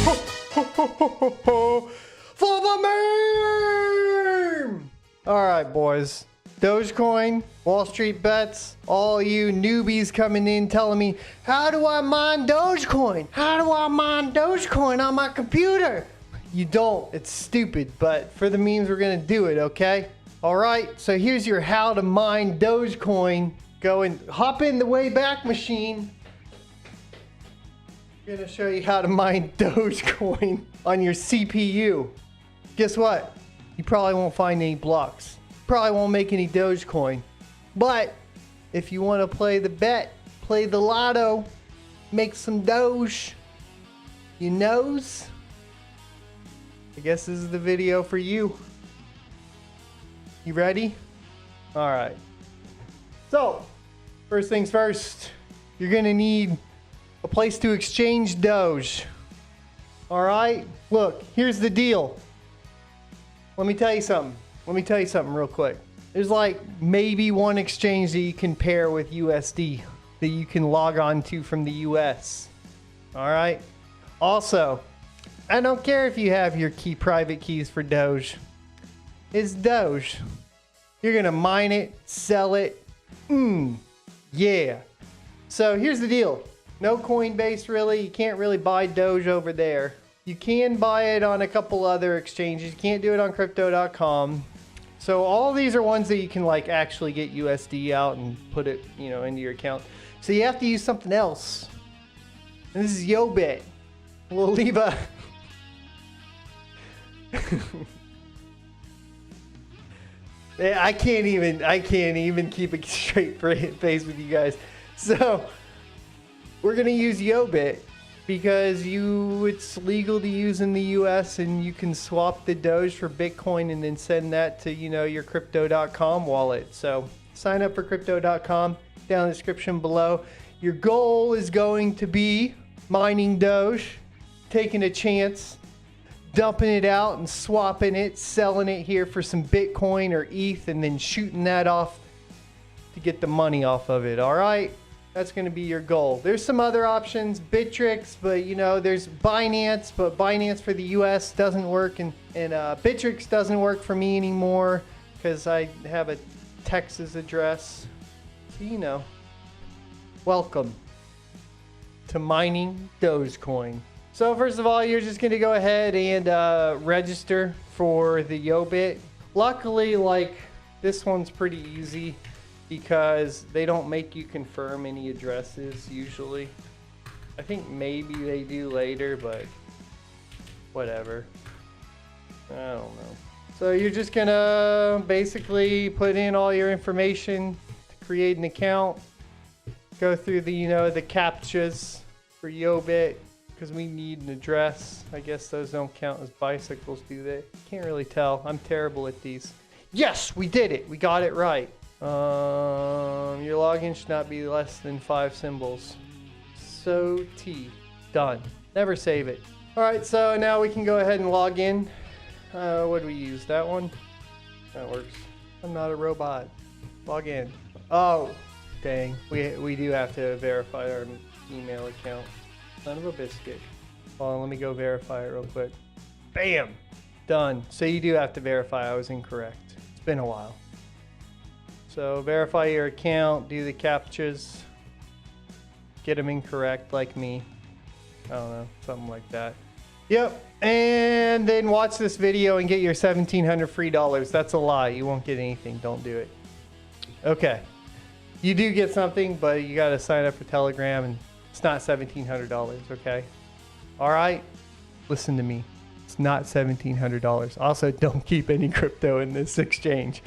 For the meme! Alright, boys. Dogecoin, Wall Street bets, all you newbies coming in telling me, how do I mine Dogecoin? How do I mine Dogecoin on my computer? You don't. It's stupid, but for the memes, we're going to do it, okay? Alright, so here's your how to mine Dogecoin. Go and hop in the Wayback Machine. I'm going to show you how to mine Dogecoin on your CPU. Guess what? You probably won't find any blocks. Probably won't make any Dogecoin. But if you want to play the bet, play the lotto, make some Doge, you knows? I guess this is the video for you. You ready? All right. So, first things first, you're going to need a place to exchange Doge. All right? Look, here's the deal. Let me tell you something. Let me tell you something real quick. There's like maybe one exchange that you can pair with USD that you can log on to from the US. All right? Also, I don't care if you have your private keys for Doge. It's Doge. You're going to mine it, sell it. Yeah. So here's the deal. No Coinbase really. You can't really buy Doge over there. You can buy it on a couple other exchanges. You can't do it on crypto.com. So all these are ones that you can like actually get USD out and put it, into your account. So you have to use something else. And this is YoBit. We'll leave a I can't even keep a straight face with you guys. So we're gonna use YoBit because it's legal to use in the US and you can swap the Doge for Bitcoin and then send that to your crypto.com wallet. So sign up for crypto.com down in the description below. Your goal is going to be mining Doge, taking a chance, dumping it out and swapping it, selling it here for some Bitcoin or ETH, and then shooting that off to get the money off of it. All right, that's going to be your goal. There's some other options, Bittrex, but there's Binance, but Binance for the US doesn't work, and Bittrex doesn't work for me anymore because I have a Texas address. So welcome to mining Dogecoin. So first of all, you're just going to go ahead and register for the YoBit. Luckily, this one's pretty easy because they don't make you confirm any addresses usually. I think maybe they do later, but whatever. I don't know. So you're just going to basically put in all your information to create an account. Go through the, the CAPTCHAs for YoBit. Because we need an address. I guess those don't count as bicycles, do they? Can't really tell. I'm terrible at these. Yes, we did it. We got it right. Your login should not be less than 5 symbols. So done. Never save it. All right, so now we can go ahead and log in. What do we use? That one? That works. I'm not a robot. Log in. Oh, dang. We do have to verify our email account. Son of a biscuit. Hold on, let me go verify it real quick. Bam! Done. So you do have to verify. I was incorrect. It's been a while. So verify your account, do the CAPTCHAs, get them incorrect like me. I don't know, something like that. Yep, and then watch this video and get your 1,700 free dollars. That's a lie. You won't get anything. Don't do it. Okay. You do get something, but you got to sign up for Telegram and it's not $1,700, okay? All right? Listen to me. It's not $1,700. Also, don't keep any crypto in this exchange.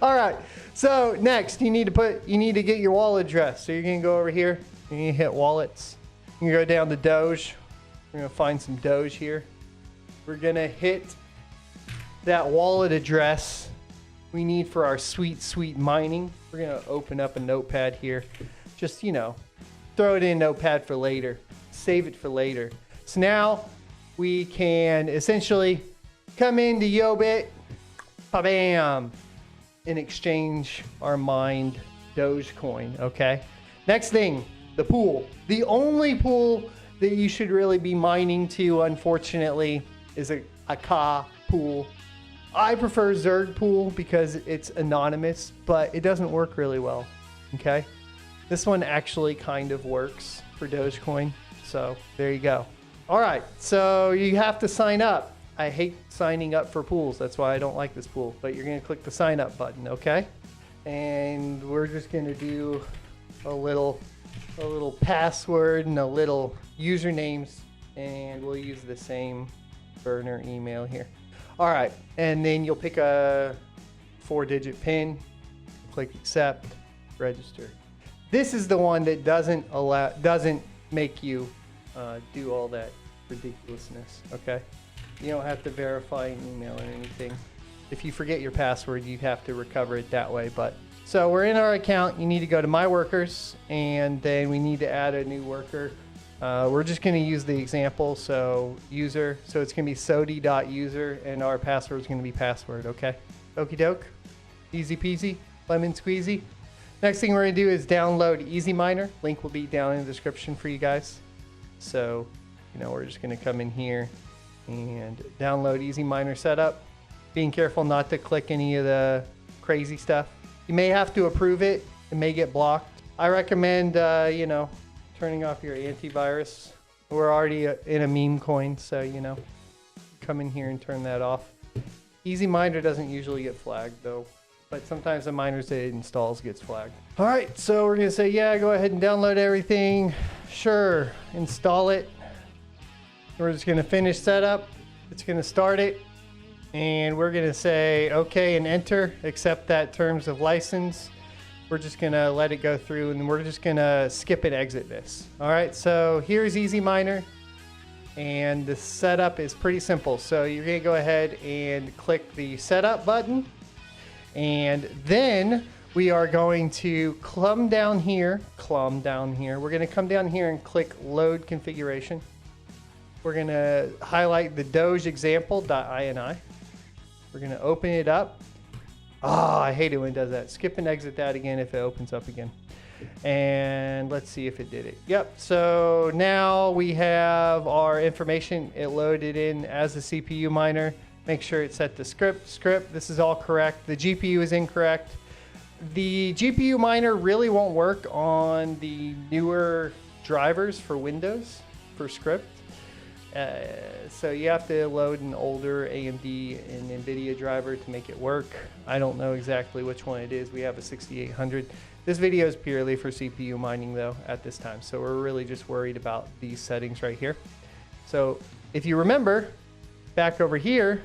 All right. So next, you need to get your wallet address. So you're gonna go over here. You're gonna hit wallets. You're gonna go down to Doge. We're gonna find some Doge here. We're gonna hit that wallet address we need for our sweet mining. We're gonna open up a notepad here. Just, throw it in notepad for later. Save it for later. So now we can essentially come into YoBit, bam, and exchange our mined Dogecoin, okay? Next thing, the pool. The only pool that you should really be mining to, unfortunately, is a Ka pool. I prefer Zerg pool because it's anonymous, but it doesn't work really well, okay? This one actually kind of works for Dogecoin, so there you go. All right, so you have to sign up. I hate signing up for pools. That's why I don't like this pool, but you're gonna click the sign up button, okay? And we're just gonna do a little password and a little usernames, and we'll use the same burner email here. All right, and then you'll pick a 4-digit PIN, click accept, register. This is the one that doesn't make you do all that ridiculousness, okay? You don't have to verify an email or anything. If you forget your password, you'd have to recover it that way. But so we're in our account. You need to go to My Workers, and then we need to add a new worker. We're just going to use the example. So user. So it's going to be sodi.user, and our password is going to be password. Okay. Okie doke. Easy peasy. Lemon squeezy. Next thing we're going to do is download Easy Miner. Link will be down in the description for you guys. So, we're just going to come in here and download Easy Miner Setup. Being careful not to click any of the crazy stuff. You may have to approve it. It may get blocked. I recommend, turning off your antivirus. We're already in a meme coin, so, come in here and turn that off. Easy Miner doesn't usually get flagged, though. But sometimes the miners that it installs gets flagged. All right, so we're gonna say, yeah, go ahead and download everything. Sure, install it. We're just gonna finish setup. It's gonna start it. And we're gonna say, okay, and enter, accept that terms of license. We're just gonna let it go through, and we're just gonna skip and exit this. All right, so here's Easy Miner. And the setup is pretty simple. So you're gonna go ahead and click the setup button. And then we are going to come down here. We're going to come down here and click load configuration. We're going to highlight the Doge example.ini. We're going to open it up. I hate it when it does that. Skip and exit that again if it opens up again. And let's see if it did it. Yep. So now we have our information. It loaded in as a CPU miner. Make sure it's set to script. This is all correct. The GPU is incorrect. The GPU miner really won't work on the newer drivers for Windows for script. So you have to load an older AMD and NVIDIA driver to make it work. I don't know exactly which one it is. We have a 6800. This video is purely for CPU mining though at this time. So we're really just worried about these settings right here. So if you remember, back over here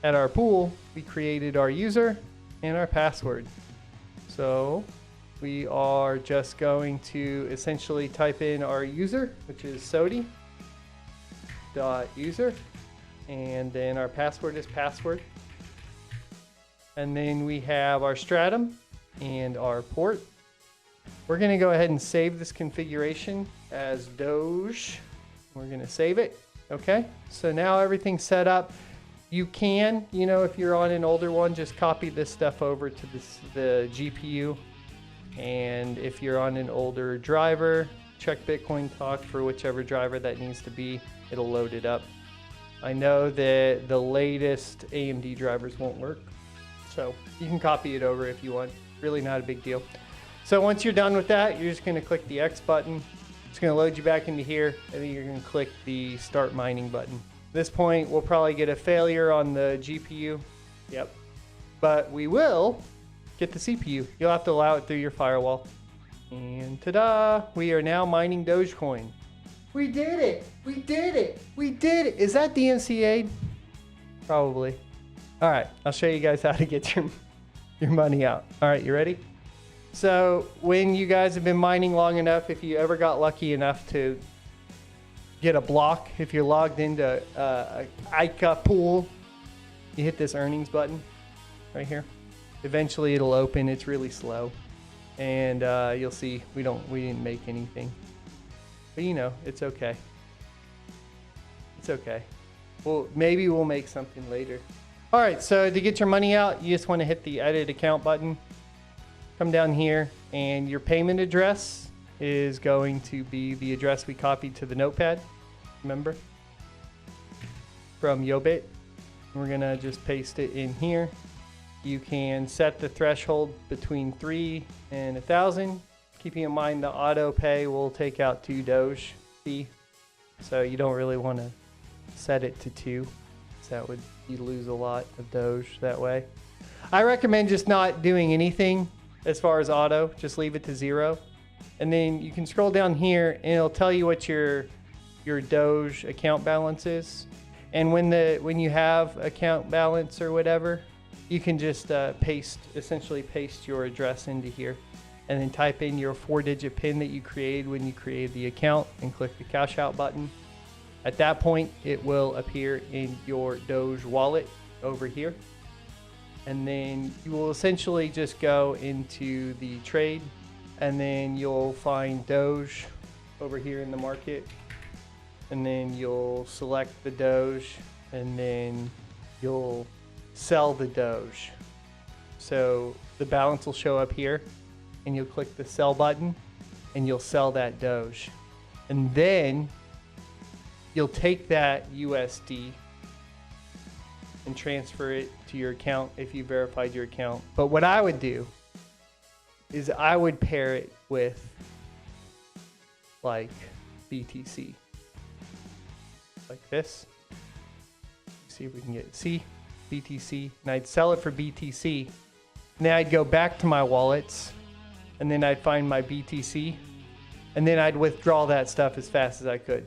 at our pool, we created our user and our password. So we are just going to essentially type in our user, which is sodi.user, and then our password is password. And then we have our stratum and our port. We're going to go ahead and save this configuration as Doge. We're going to save it. Okay, so now everything's set up. You can, if you're on an older one, just copy this stuff over to the GPU. And if you're on an older driver, check Bitcoin Talk for whichever driver that needs to be. It'll load it up. I know that the latest AMD drivers won't work, so you can copy it over if you want. Really not a big deal. So once you're done with that, you're just going to click the X button. It's going to load you back into here, and then you're going to click the Start Mining button. At this point, we'll probably get a failure on the GPU. Yep. But we will get the CPU. You'll have to allow it through your firewall. And ta-da! We are now mining Dogecoin. We did it! We did it! We did it! Is that DMCA? Probably. All right, I'll show you guys how to get your money out. All right, you ready? So when you guys have been mining long enough, if you ever got lucky enough to get a block, if you're logged into ICA pool, you hit this earnings button right here. Eventually it'll open. It's really slow, and you'll see we didn't make anything, but it's okay. It's okay. Well, maybe we'll make something later. All right, so to get your money out, you just want to hit the edit account button. come down here, and your payment address is going to be the address we copied to the notepad, remember? From Yobit. We're gonna just paste it in here. You can set the threshold between 3 and 1,000. Keeping in mind the auto pay will take out 2 Doge fee. So you don't really want to set it to 2. So that would, you lose a lot of Doge that way. I recommend just not doing anything as far as auto. Just leave it to 0. And then you can scroll down here and it'll tell you what your Doge account balance is. And when you have account balance or whatever, you can just essentially paste your address into here, and then type in your 4-digit PIN that you created when you created the account and click the cash out button. At that point, it will appear in your Doge wallet over here. And then you will essentially just go into the trade, and then you'll find Doge over here in the market. And then you'll select the Doge, and then you'll sell the Doge. So the balance will show up here, and you'll click the sell button, and you'll sell that Doge. And then you'll take that USD and transfer it to your account if you verified your account. But what I would do is I would pair it with like BTC. Like this. See if we can get BTC, and I'd sell it for BTC. And then I'd go back to my wallets, and then I'd find my BTC, and then I'd withdraw that stuff as fast as I could.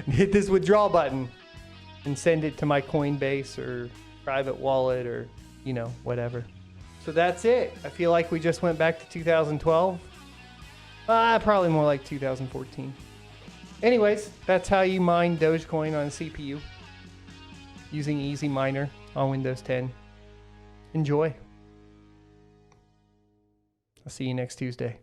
Hit this withdraw button and send it to my Coinbase or private wallet or, you know, whatever. So that's it. I feel like we just went back to 2012. Probably more like 2014. Anyways, that's how you mine Dogecoin on a CPU using Easy Miner on Windows 10. Enjoy. I'll see you next Tuesday.